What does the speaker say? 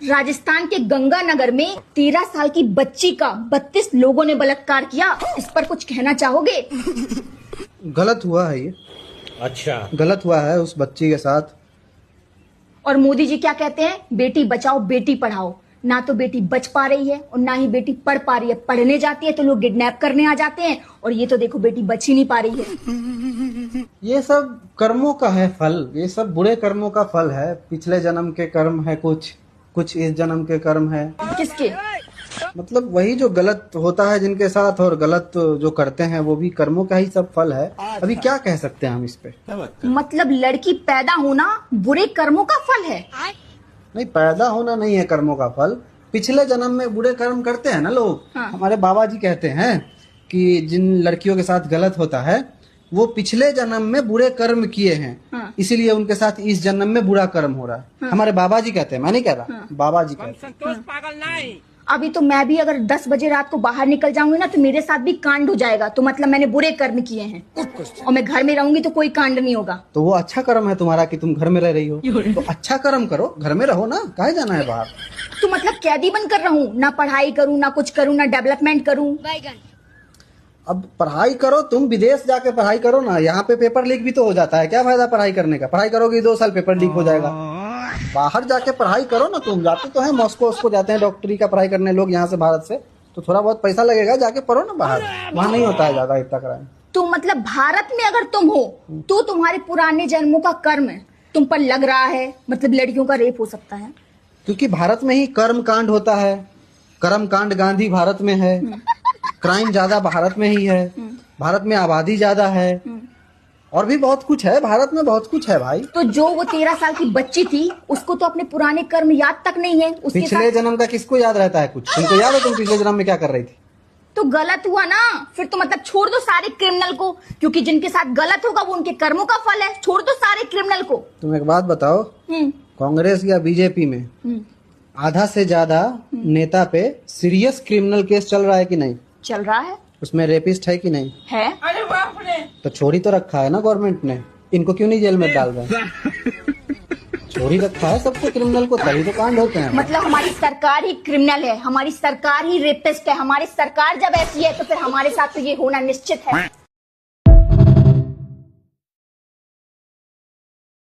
राजस्थान के गंगानगर में 13 साल की बच्ची का 32 लोगों ने बलात्कार किया। इस पर कुछ कहना चाहोगे? गलत हुआ है ये। अच्छा, गलत हुआ है उस बच्ची के साथ। और मोदी जी क्या कहते हैं? बेटी बचाओ बेटी पढ़ाओ। ना तो बेटी बच पा रही है और ना ही बेटी पढ़ पा रही है। पढ़ने जाती है तो लोग किडनैप करने आ जाते हैं, और ये तो देखो बेटी बच ही नहीं पा रही है। ये सब कर्मों का है फल, ये सब बुरे कर्मों का फल है। पिछले जन्म के कर्म है, कुछ इस जन्म के कर्म है। किसके? मतलब वही जो गलत होता है जिनके साथ, और गलत जो करते हैं वो भी कर्मों का ही सब फल है। अभी क्या कह सकते हैं हम इस पे? मतलब लड़की पैदा होना बुरे कर्मों का फल है? नहीं, पैदा होना नहीं है कर्मों का फल। पिछले जन्म में बुरे कर्म करते हैं ना लोग। हाँ। हमारे बाबा जी कहते हैं कि जिन लड़कियों के साथ गलत होता है वो पिछले जन्म में बुरे कर्म किए हैं। हाँ। इसीलिए उनके साथ इस जन्म में बुरा कर्म हो रहा है। हाँ। हमारे बाबा जी कहते हैं, मैं नहीं कह रहा। हाँ। बाबा जी कहते हैं। संतोष पागल नहीं। अभी तो मैं भी अगर 10 बजे रात को बाहर निकल जाऊंगी ना तो मेरे साथ भी कांड हो जाएगा। तो मतलब मैंने बुरे कर्म किए हैं, और मैं घर में रहूंगी तो कोई कांड नहीं होगा। तो वो अच्छा कर्म है तुम्हारा कि तुम घर में रह रही हो। तो अच्छा कर्म करो, घर में रहो ना, काहे जाना है बाहर? तो मतलब कैदी बन कर रहूं, ना पढ़ाई करूं, ना कुछ करूं, ना डेवलपमेंट करूं। अब पढ़ाई करो, तुम विदेश जाके पढ़ाई करो ना। यहाँ पे पेपर लीक भी तो हो जाता है, क्या फायदा पढ़ाई करने का? पढ़ाई करोगे 2 साल पेपर लीक हो जाएगा। बाहर जाके पढ़ाई करो ना। तुम जाते तो है मॉस्को उसको जाते हैं डॉक्टरी का पढ़ाई करने लोग यहाँ से, भारत से। तो थोड़ा बहुत पैसा लगेगा, जाके पढ़ो ना बाहर। वहाँ नहीं होता है ज्यादा इतना क्राइम। तो मतलब भारत में अगर तुम हो तो तुम्हारे पुराने जन्मों का कर्म तुम पर लग रहा है। मतलब लड़कियों का रेप हो सकता है क्योंकि भारत में ही कर्म कांड होता है। कर्म कांड गांधी भारत में है। क्राइम ज्यादा भारत में ही है। भारत में आबादी ज्यादा है, और भी बहुत कुछ है। भारत में बहुत कुछ है भाई। तो जो वो 13 साल की बच्ची थी उसको तो अपने पुराने कर्म याद तक नहीं है। उसके पिछले जन्म का किसको याद रहता है कुछ? तुमको याद है तुम पिछले जन्म में क्या कर रही थी? तो गलत हुआ ना। फिर तो मतलब छोड़ दो सारे क्रिमिनल को, क्योंकि जिनके साथ गलत होगा वो उनके कर्मों का फल है। छोड़ दो सारे क्रिमिनल को। तुम एक बात बताओ, कांग्रेस या बीजेपी में आधा से ज्यादा नेता पे सीरियस क्रिमिनल केस चल रहा है कि नहीं? चल रहा है। उसमें रेपिस्ट है कि नहीं है? तो छोड़ ही तो रखा है ना गवर्नमेंट ने। इनको क्यों नहीं जेल में डाल रहे हैं? छोड़ ही रखा है सबको, क्रिमिनल को, तभी तो कांड होते हैं। मतलब हमारी सरकार ही क्रिमिनल है, हमारी सरकार ही रेपिस्ट है। हमारी सरकार जब ऐसी है तो फिर हमारे साथ तो ये होना निश्चित है।